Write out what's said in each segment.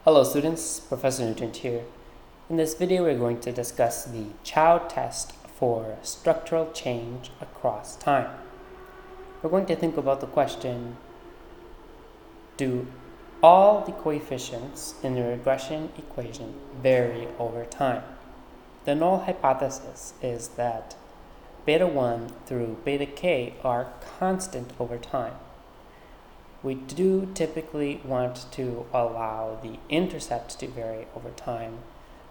Hello students, Professor Nugent here. In this video we're going to discuss the Chow test for structural change across time. We're going to think about the question, do all the coefficients in the regression equation vary over time? The null hypothesis is that beta 1 through beta k are constant over time. We do typically want to allow the intercept to vary over time,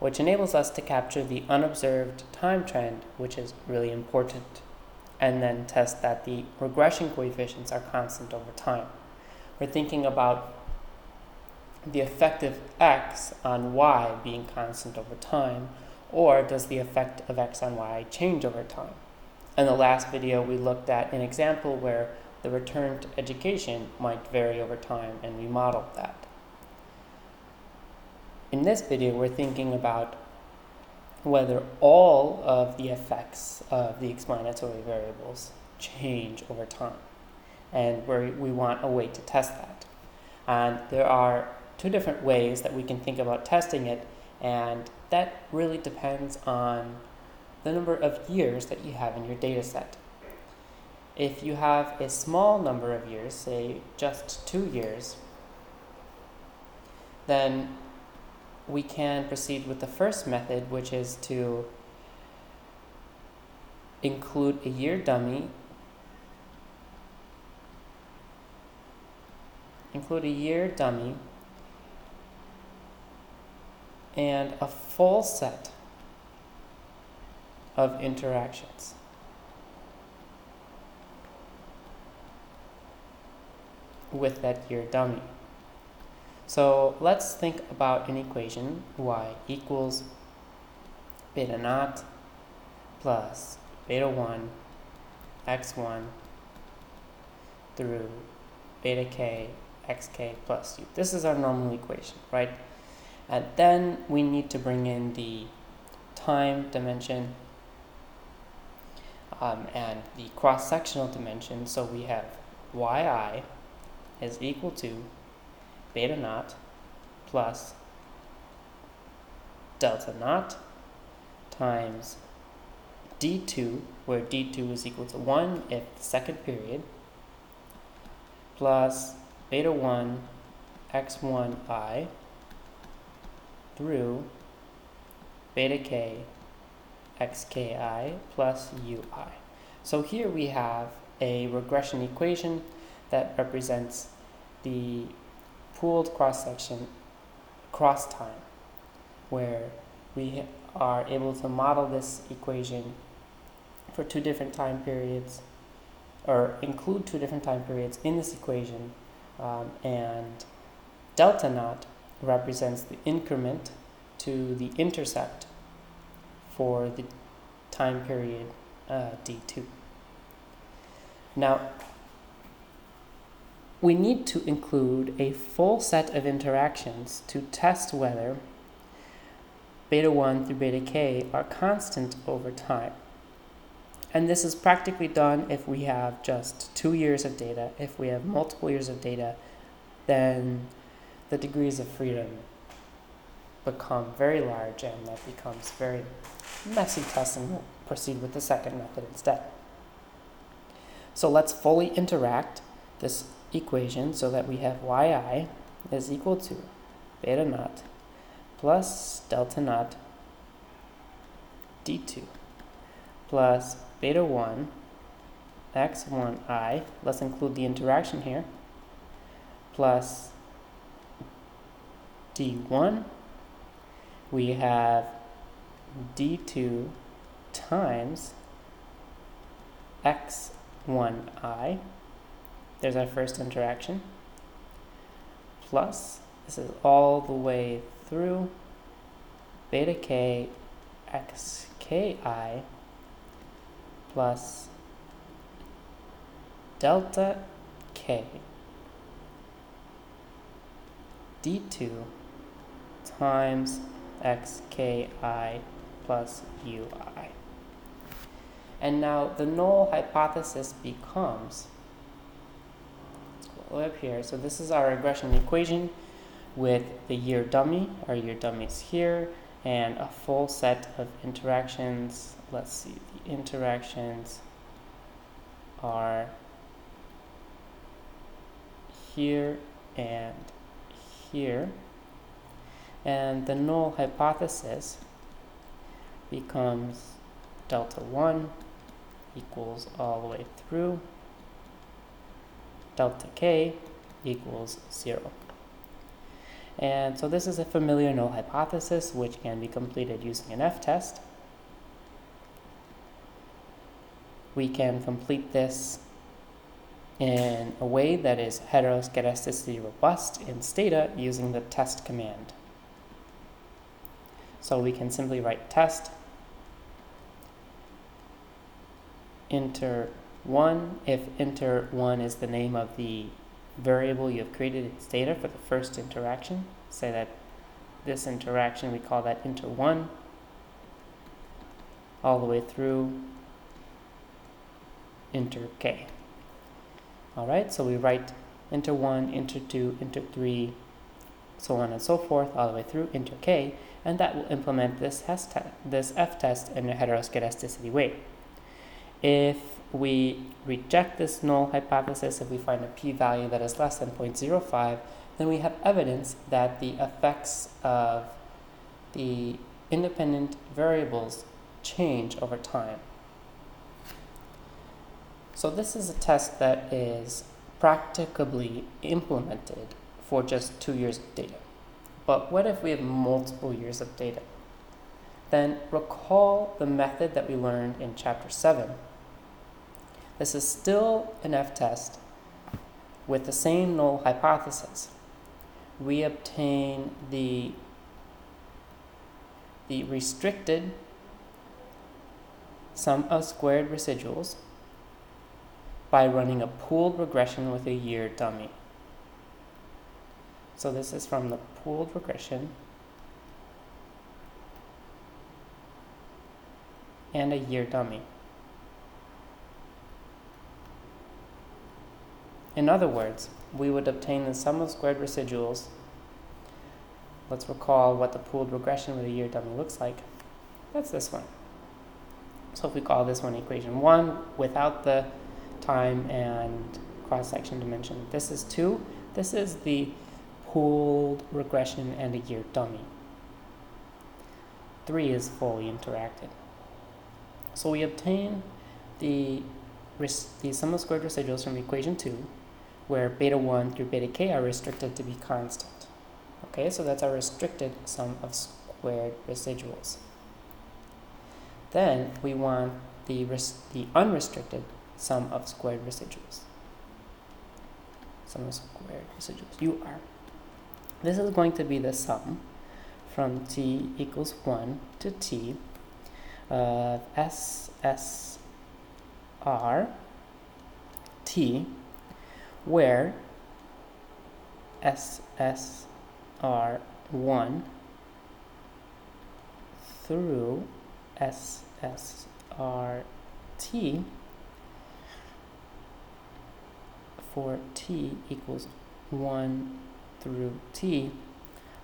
which enables us to capture the unobserved time trend, which is really important, and then test that the regression coefficients are constant over time. We're thinking about the effect of x on y being constant over time, or does the effect of x on y change over time? In the last video, we looked at an example where the return to education might vary over time, and we modeled that. In this video, we're thinking about whether all of the effects of the explanatory variables change over time, and we want a way to test that. And there are two different ways that we can think about testing it, and that really depends on the number of years that you have in your data set. If you have a small number of years, say just 2 years, then we can proceed with the first method, which is to include a year dummy, and a full set of interactions. With that year dummy. So let's think about an equation y equals beta naught plus beta 1 x1 through beta k xk plus u. This is our normal equation, right? And then we need to bring in the time dimension and the cross-sectional dimension. So we have yi is equal to beta naught plus delta naught times d2, where d2 is equal to 1 if the second period, plus beta 1 x1I through beta k xki plus ui. So here we have a regression equation that represents the pooled cross-section across time, where we are able to model this equation for two different time periods, or include two different time periods in this equation, and delta naught represents the increment to the intercept for the time period d2. Now, we need to include a full set of interactions to test whether beta 1 through beta k are constant over time. And this is practically done if we have just 2 years of data. If we have multiple years of data, then the degrees of freedom become very large, and that becomes very messy test, and we'll proceed with the second method instead. So let's fully interact this equation so that we have yi is equal to beta naught plus delta naught d2 plus beta 1 x1I, let's include the interaction here, plus d1, we have d2 times x1I, there's our first interaction, plus, this is all the way through beta k xki plus delta k d2 times xki plus ui. And now the null hypothesis becomes, up here, so this is our regression equation. with the year dummy. Our year dummy is here, and a full set of interactions. Let's see, the interactions are here and here. And the null hypothesis becomes delta 1 equals all the way through delta k equals 0. And so this is a familiar null hypothesis which can be completed using an f-test. We can complete this in a way that is heteroscedasticity robust in Stata using the test command. So we can simply write test enter 1 if enter 1 is the name of the variable you have created in Stata for the first interaction. Say that this interaction, we call that enter 1 all the way through enter k. Alright, so we write enter 1, enter 2, enter 3, so on and so forth, all the way through enter k, and that will implement this f-test in a heteroscedasticity way. If we reject this null hypothesis, if we find a p-value that is less than 0.05, then we have evidence that the effects of the independent variables change over time. So this is a test that is practicably implemented for just 2 years of data. But what if we have multiple years of data? Then recall the method that we learned in chapter 7. This is still an f-test with the same null hypothesis. We obtain the restricted sum of squared residuals by running a pooled regression with a year dummy. So this is from the pooled regression and a year dummy. In other words, we would obtain the sum of squared residuals. Let's recall what the pooled regression with a year dummy looks like. That's this one. So if we call this one equation 1 without the time and cross-section dimension, this is 2. This is the pooled regression and a year dummy. 3 is fully interacted. So we obtain the sum of squared residuals from equation 2, where beta 1 through beta k are restricted to be constant. Okay, so that's our restricted sum of squared residuals. Then we want the unrestricted sum of squared residuals. Sum of squared residuals, UR. This is going to be the sum from t equals 1 to t of SSR t, where SSR1 through SSRT for t equals 1 through t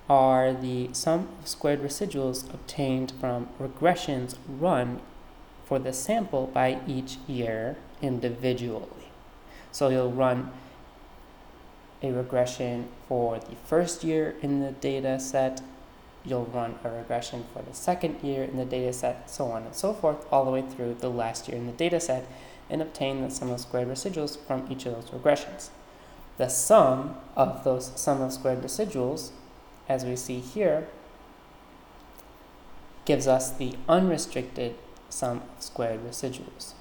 are the sum of squared residuals obtained from regressions run for the sample by each year individually. So you'll run a regression for the first year in the data set, you'll run a regression for the second year in the data set, so on and so forth, all the way through the last year in the data set, and obtain the sum of squared residuals from each of those regressions. The sum of those sum of squared residuals, as we see here, gives us the unrestricted sum of squared residuals.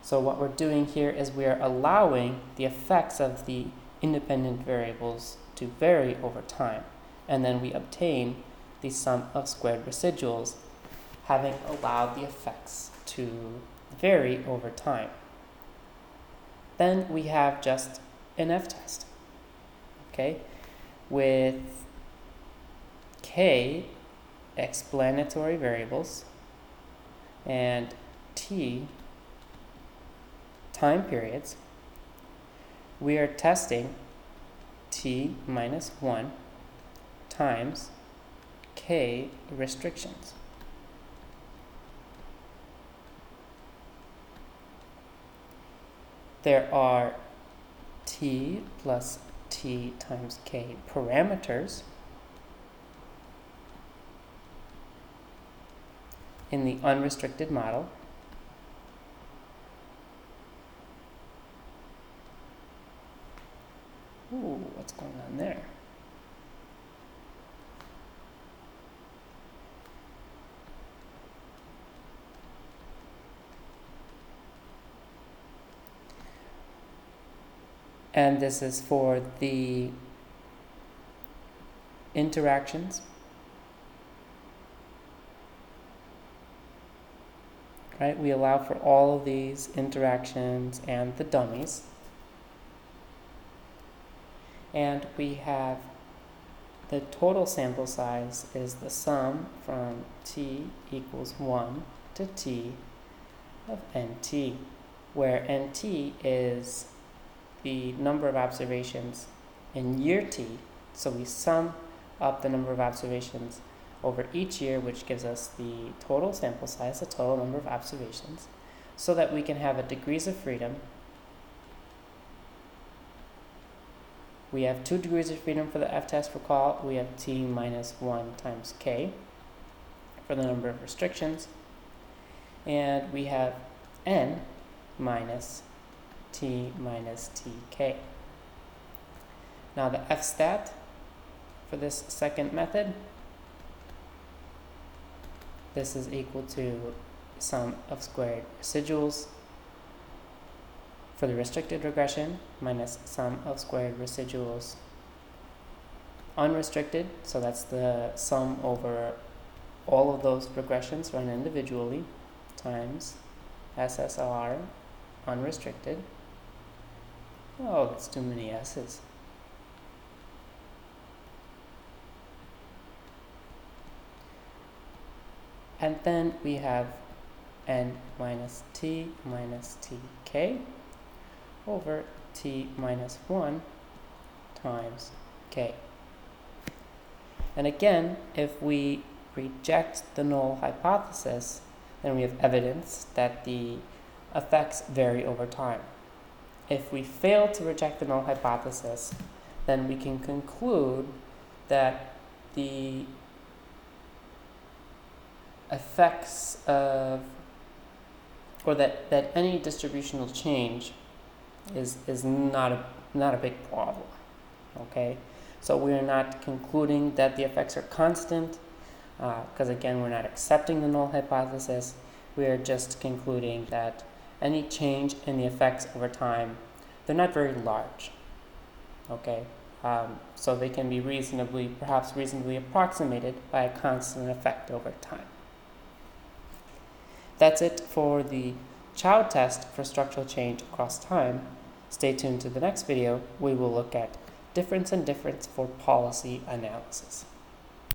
So what we're doing here is we are allowing the effects of the independent variables to vary over time, and then we obtain the sum of squared residuals, having allowed the effects to vary over time. Then we have just an f-test, okay, with k explanatory variables and t time periods. We are testing t minus 1 times k restrictions. There are t plus t times k parameters in the unrestricted model. Ooh, what's going on there? And this is for the interactions, right? We allow for all of these interactions and the dummies. And we have the total sample size is the sum from t equals 1 to t of nt, where nt is the number of observations in year t. So we sum up the number of observations over each year, which gives us the total sample size, the total number of observations, so that we can have a degrees of freedom. We have 2 degrees of freedom for the f-test. Recall, we have t minus 1 times k for the number of restrictions. And we have n minus t minus tk. Now the f-stat for this second method, this is equal to sum of squared residuals for the restricted regression minus sum of squared residuals unrestricted, so that's the sum over all of those regressions run individually, times SSR unrestricted. Oh, that's too many S's. And then we have n minus t minus tk over t minus 1 times k. And again, if we reject the null hypothesis, then we have evidence that the effects vary over time. If we fail to reject the null hypothesis, then we can conclude that the effects of, or that any distributional change is not a big problem. Okay, so we are not concluding that the effects are constant, because again, we're not accepting the null hypothesis. We are just concluding that any change in the effects over time, they're not very large. Okay, so they can be perhaps reasonably approximated by a constant effect over time. That's it for the Chow test for structural change across time. Stay tuned to the next video. We will look at difference and difference for policy analysis.